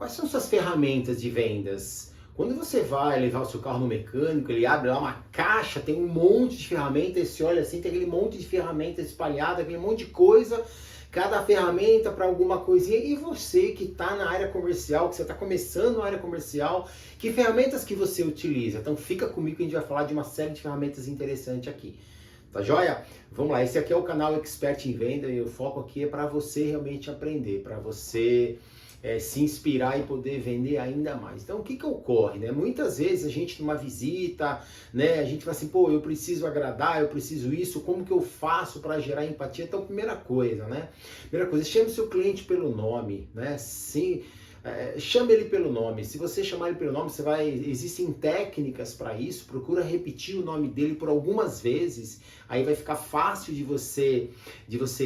Quais são suas ferramentas de vendas? Quando você vai levar o seu carro no mecânico, ele abre lá uma caixa, tem um monte de ferramentas, você olha assim, tem aquele monte de ferramentas espalhadas, aquele monte de coisa, cada ferramenta para alguma coisinha. E você que está na área comercial, que você está começando na área comercial, que ferramentas que você utiliza? Então fica comigo que a gente vai falar de uma série de ferramentas interessantes aqui. Tá joia? Vamos lá, esse aqui é o canal Expert em Venda e o foco aqui é para você realmente aprender, para você se inspirar e poder vender ainda mais. Então, o que que ocorre, né? Muitas vezes a gente numa visita, né, a gente fala assim, pô, eu preciso agradar, eu preciso isso, como que eu faço para gerar empatia? Então, primeira coisa, né? Primeira coisa, chame o seu cliente pelo nome, né? Chame ele pelo nome. Se você chamar ele pelo nome, existem técnicas para isso. Procura repetir o nome dele por algumas vezes. Aí vai ficar fácil de você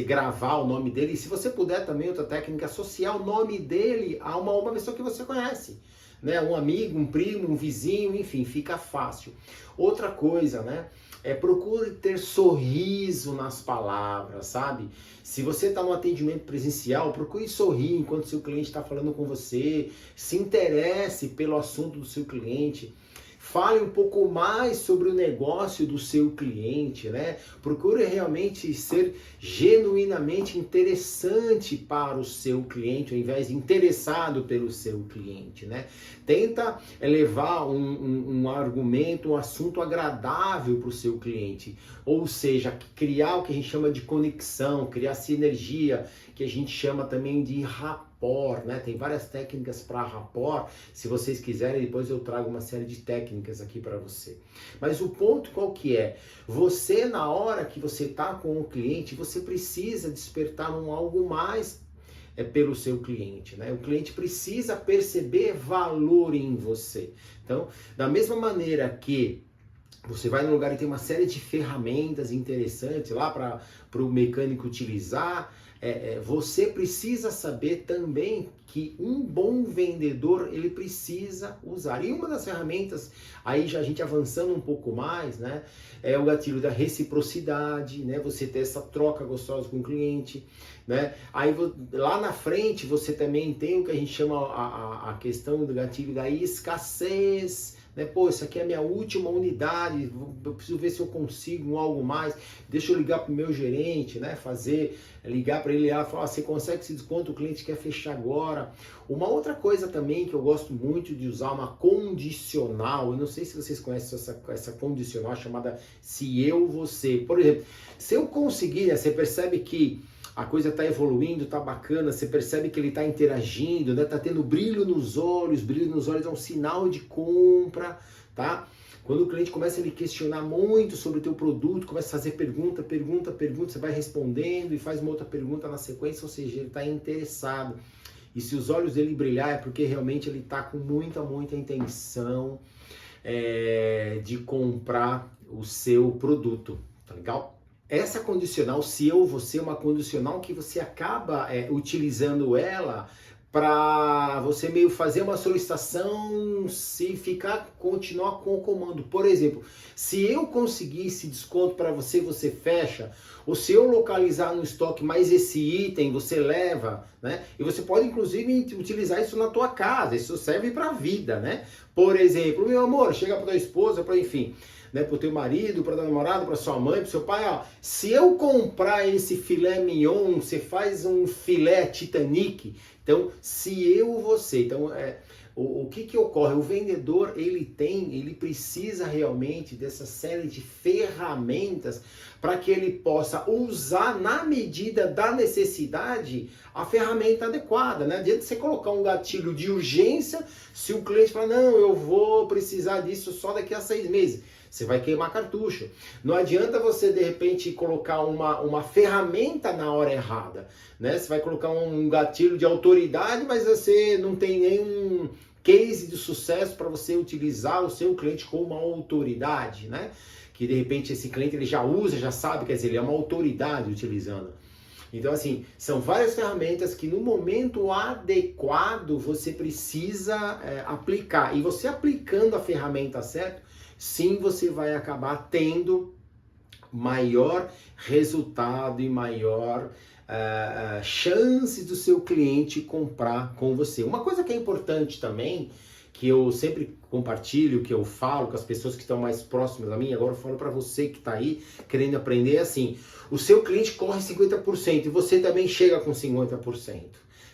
gravar o nome dele. E se você puder também, outra técnica, associar o nome dele a uma pessoa que você conhece, né? Um amigo, um primo, um vizinho, enfim, fica fácil. Outra coisa, né? Procure ter sorriso nas palavras, sabe? Se você está no atendimento presencial, procure sorrir enquanto seu cliente está falando com você, se interesse pelo assunto do seu cliente. Fale um pouco mais sobre o negócio do seu cliente, né? Procure realmente ser genuinamente interessante para o seu cliente, ao invés de interessado pelo seu cliente, né? Tenta levar um argumento, um assunto agradável para o seu cliente, ou seja, criar o que a gente chama de conexão, criar sinergia, que a gente chama também de rapport, né? Tem várias técnicas para rapport. Se vocês quiserem, depois eu trago uma série de técnicas aqui para você. Mas o ponto qual que é? Você, na hora que você está com o cliente, você precisa despertar algo mais pelo seu cliente, né? O cliente precisa perceber valor em você. Então, da mesma maneira que você vai num lugar e tem uma série de ferramentas interessantes lá para o mecânico utilizar, você precisa saber também que um bom vendedor, ele precisa usar. E uma das ferramentas, aí já a gente avançando um pouco mais, né, é o gatilho da reciprocidade, né, você ter essa troca gostosa com o cliente, né, aí lá na frente você também tem o que a gente chama a questão do gatilho da escassez, né? Pô, isso aqui é a minha última unidade, eu preciso ver se eu consigo algo mais, deixa eu ligar para o meu gerente, né? Ligar para ele e falar, você consegue esse desconto, o cliente quer fechar agora. Uma outra coisa também que eu gosto muito de usar, uma condicional, eu não sei se vocês conhecem essa condicional chamada se eu, você. Por exemplo, se eu conseguir, né, você percebe que a coisa está evoluindo, está bacana, você percebe que ele está interagindo, né? Tá tendo brilho nos olhos é um sinal de compra, tá? Quando o cliente começa a lhe questionar muito sobre o teu produto, começa a fazer pergunta, você vai respondendo e faz uma outra pergunta na sequência, ou seja, ele está interessado. E se os olhos dele brilhar é porque realmente ele está com muita intenção de comprar o seu produto, tá legal? Essa condicional, se eu, você, é uma condicional que você acaba utilizando ela para você meio fazer uma solicitação se continuar com o comando. Por exemplo, se eu conseguir esse desconto para você, você fecha, ou se eu localizar no estoque mais esse item, você leva, né? E você pode inclusive utilizar isso na tua casa, isso serve para a vida, né? Por exemplo, meu amor, chega para tua esposa, para enfim, né, para o teu marido, para tua namorada, para sua mãe, para seu pai, ó, se eu comprar esse filé mignon, você faz um filé Titanic. Então, se eu, você, então o que ocorre? O vendedor, ele precisa realmente dessa série de ferramentas para que ele possa usar na medida da necessidade a ferramenta adequada, né? Adianta você colocar um gatilho de urgência se o cliente falar, não, eu vou precisar disso só daqui a 6 meses. Você vai queimar cartucho. Não adianta você, de repente, colocar uma ferramenta na hora errada, né? Você vai colocar um gatilho de autoridade, mas você não tem nenhum case de sucesso para você utilizar o seu cliente como uma autoridade, né? Que, de repente, esse cliente ele já usa, já sabe, quer dizer, ele é uma autoridade utilizando. Então, assim, são várias ferramentas que no momento adequado você precisa aplicar. E você aplicando a ferramenta certa, sim, você vai acabar tendo maior resultado e maior chances do seu cliente comprar com você. Uma coisa que é importante também, que eu sempre compartilho, que eu falo com as pessoas que estão mais próximas a mim, agora eu falo para você que está aí querendo aprender, é assim, o seu cliente corre 50% e você também chega com 50%.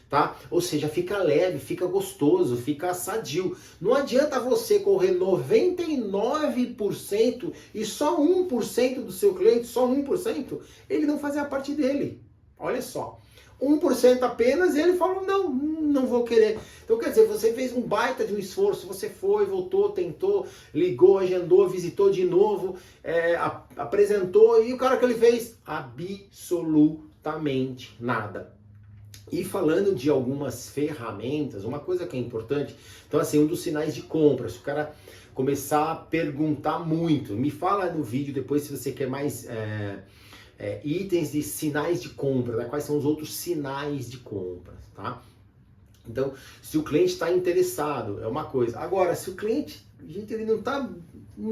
Tá? Ou seja, fica leve, fica gostoso, fica sadio. Não adianta você correr 99% e só 1% do seu cliente, só 1%, ele não fazer a parte dele. Olha só. 1% apenas e ele falou, não vou querer. Então quer dizer, você fez um baita de um esforço, você foi, voltou, tentou, ligou, agendou, visitou de novo, apresentou e o cara que ele fez? Absolutamente nada. E falando de algumas ferramentas, uma coisa que é importante, então assim, um dos sinais de compra, se o cara começar a perguntar muito, me fala no vídeo depois se você quer mais itens de sinais de compra, né? Quais são os outros sinais de compra, tá? Então, se o cliente está interessado, é uma coisa. Agora, se o cliente, gente, ele não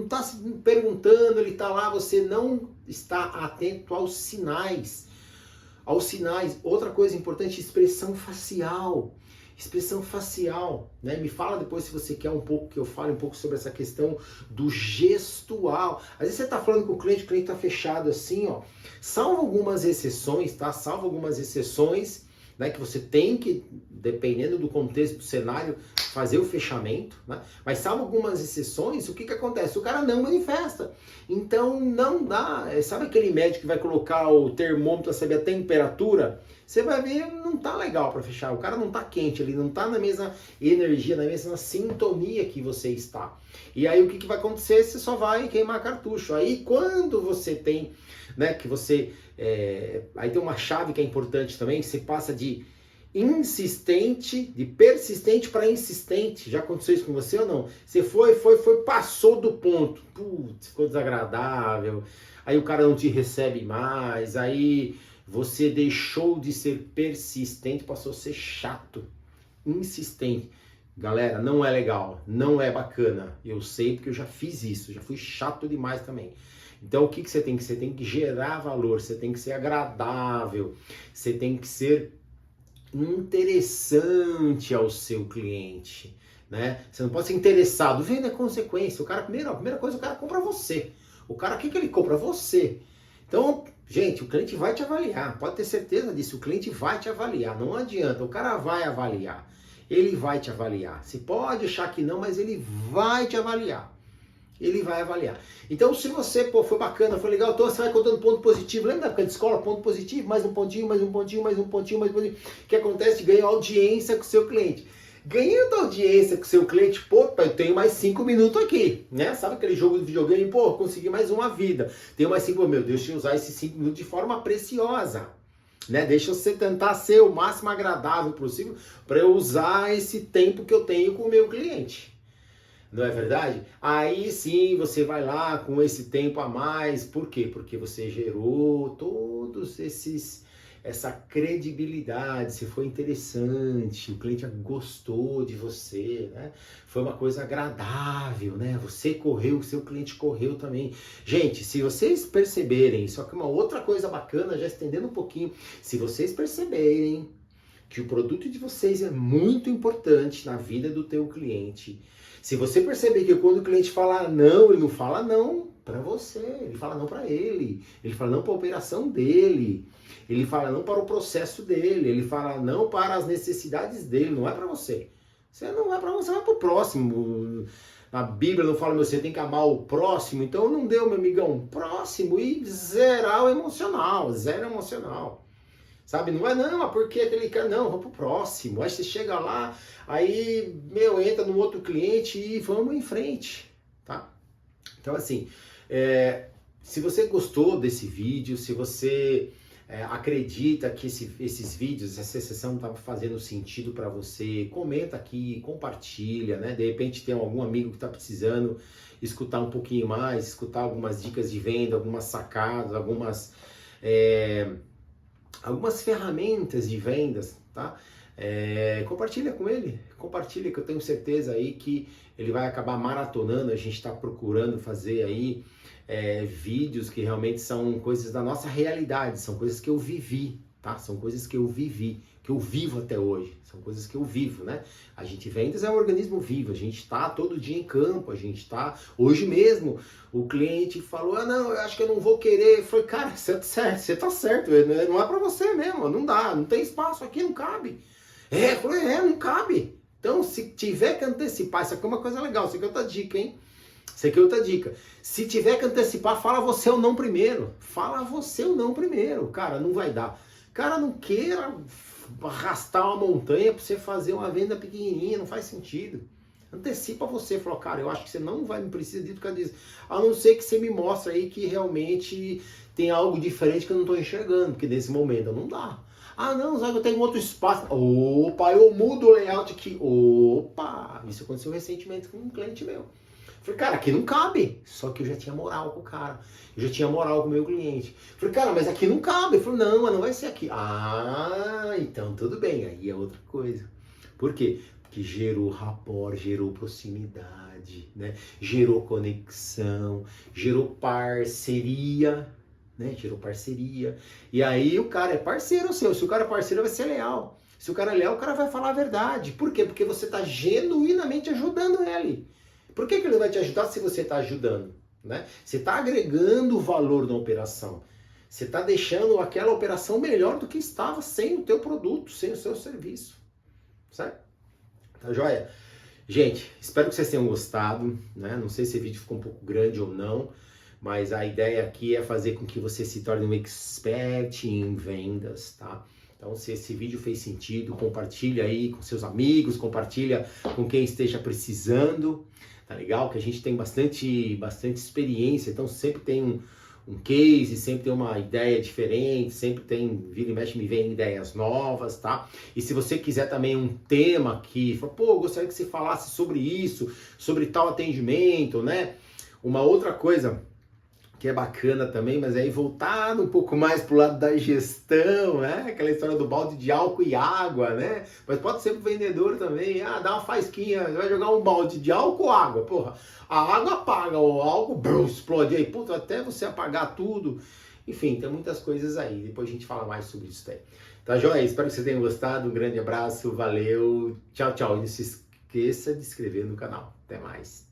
está se perguntando, ele está lá, você não está atento aos sinais. Outra coisa importante, expressão facial. Expressão facial, né? Me fala depois se você quer que eu fale um pouco sobre essa questão do gestual. Às vezes você está falando com o cliente está fechado assim, ó. Salvo algumas exceções, tá? Salvo algumas exceções, né? Que você tem que, dependendo do contexto do cenário, fazer o fechamento, né? Mas salvo algumas exceções, o que acontece? O cara não manifesta. Então não dá. Sabe aquele médico que vai colocar o termômetro para saber a temperatura? Você vai ver, não tá legal para fechar. O cara não tá quente, ele não tá na mesma energia, na mesma sintonia que você está. E aí o que vai acontecer? Você só vai queimar cartucho. Aí quando você tem, né, que você... aí tem uma chave que é importante também, que você passa de insistente, de persistente para insistente. Já aconteceu isso com você ou não? Você foi, passou do ponto. Putz, ficou desagradável. Aí o cara não te recebe mais. Aí você deixou de ser persistente, passou a ser chato, insistente. Galera, não é legal, não é bacana. Eu sei porque eu já fiz isso, já fui chato demais também. Então o que você tem que? Você tem que gerar valor, você tem que ser agradável, você tem que ser interessante ao seu cliente, né? Você não pode ser interessado, vendo a consequência. O cara, a primeira coisa, o cara compra você. O cara, o que ele compra? Você. Então, gente, o cliente vai te avaliar, pode ter certeza disso, o cliente vai te avaliar, não adianta, o cara vai avaliar, ele vai te avaliar. Você pode achar que não, mas ele vai te avaliar. Ele vai avaliar. Então, se você, foi bacana, foi legal, então você vai contando ponto positivo. Lembra da época de escola? Ponto positivo, mais um pontinho, mais um pontinho, mais um pontinho, mais um pontinho. O que acontece? Ganha audiência com o seu cliente. Ganhando audiência com o seu cliente, eu tenho mais 5 minutos aqui, né? Sabe aquele jogo de videogame? Consegui mais uma vida. Tenho mais 5, deixa eu usar esses 5 minutos de forma preciosa. Né? Deixa você tentar ser o máximo agradável possível para eu usar esse tempo que eu tenho com o meu cliente. Não é verdade? Aí sim você vai lá com esse tempo a mais. Por quê? Porque você gerou todos essa credibilidade, você foi interessante, o cliente gostou de você, né? Foi uma coisa agradável, né? Você correu, o seu cliente correu também. Gente, se vocês perceberem, só que uma outra coisa bacana, já estendendo um pouquinho, se vocês perceberem que o produto de vocês é muito importante na vida do teu cliente, se você perceber que quando o cliente fala não, ele não fala não para você, ele fala não para ele fala não para a operação dele, ele fala não para o processo dele, ele fala não para as necessidades dele, não é para você. Você não vai para você, vai para o próximo. A Bíblia não fala, você tem que amar o próximo, então não deu, meu amigão, próximo e zerar o emocional, zero emocional. Sabe, não é não, porque aquele cara, não, vamos pro próximo. Aí você chega lá, aí, entra no outro cliente e vamos em frente, tá? Então, assim, se você gostou desse vídeo, se você acredita que esses vídeos, essa sessão tá fazendo sentido para você, comenta aqui, compartilha, né? De repente tem algum amigo que tá precisando escutar um pouquinho mais, escutar algumas dicas de venda, algumas sacadas, algumas ferramentas de vendas, tá? Compartilha com ele, compartilha, que eu tenho certeza aí que ele vai acabar maratonando. A gente está procurando fazer aí vídeos que realmente são coisas da nossa realidade, são coisas que eu vivi, tá? São coisas que eu vivi, que eu vivo até hoje. São coisas que eu vivo, né? A gente vendas é um organismo vivo, a gente está todo dia em campo, a gente está... Hoje mesmo, o cliente falou, ah, não, eu acho que eu não vou querer. Eu falei, cara, você tá certo, não é para você mesmo, não dá, não tem espaço aqui, não cabe. Eu falei, não cabe. Então, se tiver que antecipar, isso aqui é uma coisa legal, isso aqui é outra dica, hein? Isso aqui é outra dica. Se tiver que antecipar, fala você ou não primeiro. Fala você ou não primeiro. Cara, não vai dar. Cara, não queira arrastar uma montanha para você fazer uma venda pequenininha, não faz sentido. Antecipa você, fala, cara, eu acho que você não vai me precisar disso por causa disso. A não ser que você me mostre aí que realmente tem algo diferente que eu não estou enxergando, porque nesse momento não dá. Ah, não, sabe, eu tenho outro espaço. Opa, eu mudo o layout aqui. Opa, isso aconteceu recentemente com um cliente meu. Falei, cara, aqui não cabe. Só que eu já tinha moral com o cara. Eu já tinha moral com o meu cliente. Falei, cara, mas aqui não cabe. Ele falou, não, mas não vai ser aqui. Ah, então tudo bem. Aí é outra coisa. Por quê? Porque gerou rapport, gerou proximidade, né? Gerou conexão, gerou parceria, né? Gerou parceria. E aí o cara é parceiro seu. Se o cara é parceiro, vai ser leal. Se o cara é leal, o cara vai falar a verdade. Por quê? Porque você está genuinamente ajudando ele. Por que ele vai te ajudar se você está ajudando? Né? Você está agregando valor na operação. Você está deixando aquela operação melhor do que estava sem o teu produto, sem o seu serviço. Certo? Tá joia? Gente, espero que vocês tenham gostado. Né? Não sei se esse vídeo ficou um pouco grande ou não, mas a ideia aqui é fazer com que você se torne um expert em vendas, tá? Então, se esse vídeo fez sentido, compartilha aí com seus amigos, compartilha com quem esteja precisando. Tá legal? Que a gente tem bastante experiência, então sempre tem um case, sempre tem uma ideia diferente, sempre tem, vira e mexe, me vem ideias novas, tá? E se você quiser também um tema aqui, fala, pô, eu gostaria que você falasse sobre isso, sobre tal atendimento, né? Uma outra coisa que é bacana também, mas aí voltado um pouco mais pro lado da gestão, né? Aquela história do balde de álcool e água, né? Mas pode ser pro vendedor também. Ah, dá uma faísquinha, vai jogar um balde de álcool ou água? Porra, a água apaga, o álcool brum, explode aí. Puta, até você apagar tudo. Enfim, tem muitas coisas aí. Depois a gente fala mais sobre isso aí. Tá joia? Espero que vocês tenham gostado. Um grande abraço, valeu. Tchau, tchau. E não se esqueça de se inscrever no canal. Até mais.